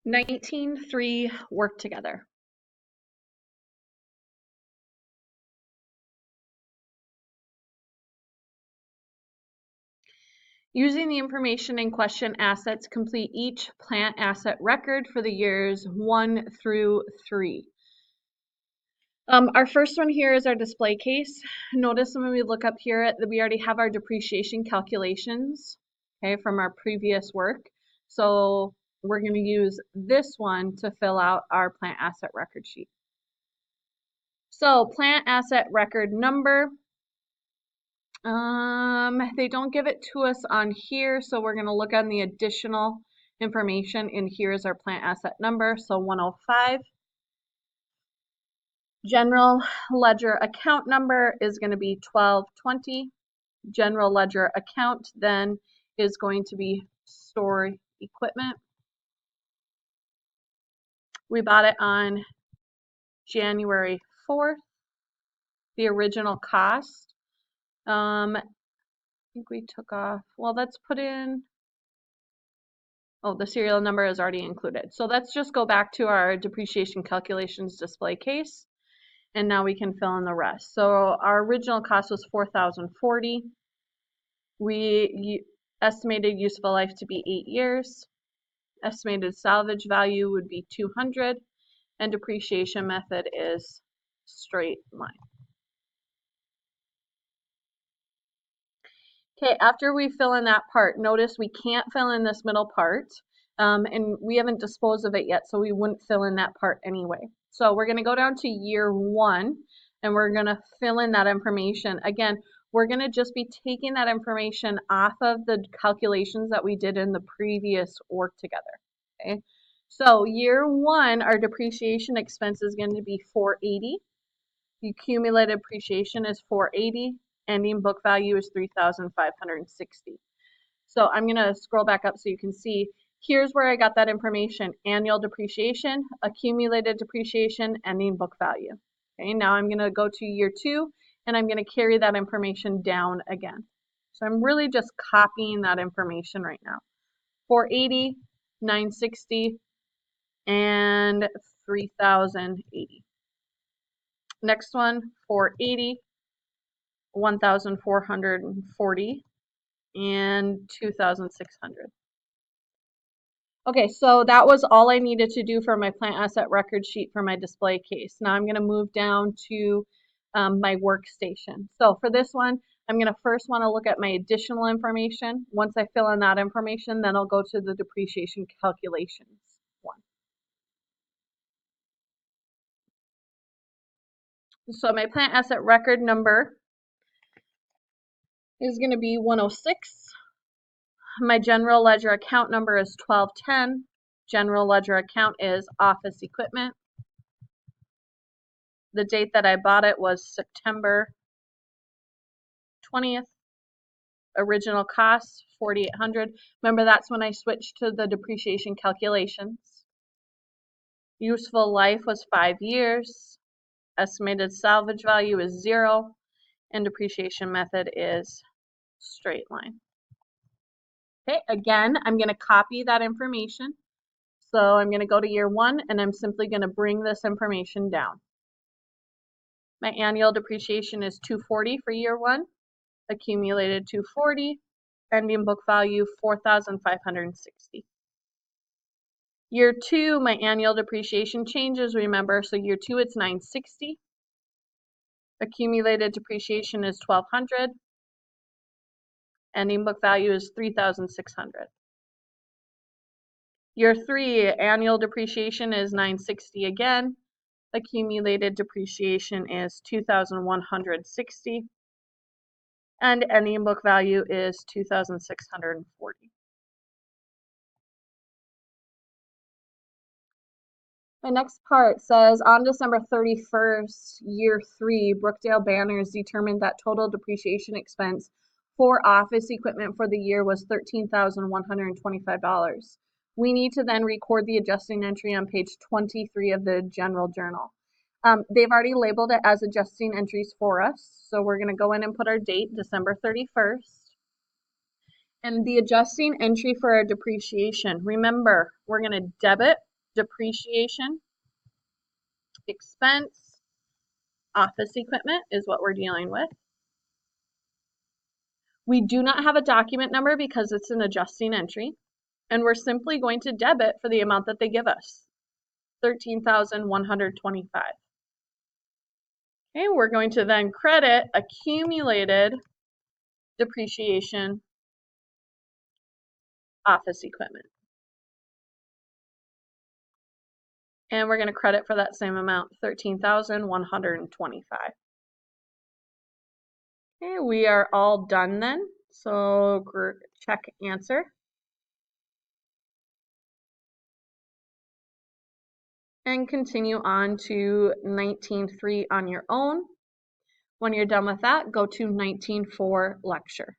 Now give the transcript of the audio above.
19.3 work together. Using the information in question assets, complete each plant asset record for the years 1 through 3. Our first one here is our display case. Notice when we look up here that we already have our depreciation calculations, okay, from our previous work. So we're going to use this one to fill out our plant asset record sheet. So plant asset record number, they don't give it to us on here, so we're going to look on the additional information, and here is our plant asset number, so 105. General ledger account number is going to be 1220. General ledger account then is going to be store equipment. We bought it on January 4th. The original cost, I think we took off, well, let's put in, oh, the serial number is already included. So let's just go back to our depreciation calculations display case, and now we can fill in the rest. So our original cost was $4,040. We estimated useful life to be 8 years. Estimated salvage value would be 200, and depreciation method is straight line. Okay, after we fill in that part, notice we can't fill in this middle part, and we haven't disposed of it yet, so we wouldn't fill in that part anyway. So we're going to go down to year 1, and we're going to fill in that information. Again, we're going to just be taking that information off of the calculations that we did in the previous work together. Okay, so year 1, our depreciation expense is going to be $480. The accumulated depreciation is $480. Ending book value is $3,560. So I'm going to scroll back up so you can see. Here's where I got that information: annual depreciation, accumulated depreciation, ending book value. Okay, now I'm going to go to year 2, and I'm going to carry that information down again. So I'm really just copying that information right now. 480, 960, and 3,080. Next one, 480. 1,440 and 2,600. Okay, so that was all I needed to do for my plant asset record sheet for my display case. Now I'm going to move down to my workstation. So for this one, I'm going to first want to look at my additional information. Once I fill in that information, then I'll go to the depreciation calculations one. So my plant asset record number is going to be 106. My general ledger account number is 1210. General ledger account is office equipment. The date that I bought it was September 20th. Original cost, $4,800. Remember, that's when I switched to the depreciation calculations. Useful life was 5 years. Estimated salvage value is 0. And depreciation method is straight line. Okay, again, I'm going to copy that information. So I'm going to go to year 1, and I'm simply going to bring this information down. My annual depreciation is $240 for year 1, accumulated $240, ending book value $4,560. Year 2, my annual depreciation changes, remember, so year 2 it's $960. Accumulated depreciation is $1,200. Ending book value is $3,600. Year 3, annual depreciation is $960 again. Accumulated depreciation is $2,160. And ending book value is $2,640. My next part says, on December 31st, year 3, Brookdale Banners determined that total depreciation expense for office equipment for the year was $13,125. We need to then record the adjusting entry on page 23 of the general journal. They've already labeled it as adjusting entries for us, so we're going to go in and put our date, December 31st. And the adjusting entry for our depreciation, remember, we're going to debit depreciation, expense, office equipment is what we're dealing with. We do not have a document number because it's an adjusting entry, and we're simply going to debit for the amount that they give us, $13,125. Okay, we're going to then credit accumulated depreciation, office equipment. And we're going to credit for that same amount, $13,125. Okay, we are all done then. So check answer. And continue on to 19.3 on your own. When you're done with that, go to 19.4 lecture.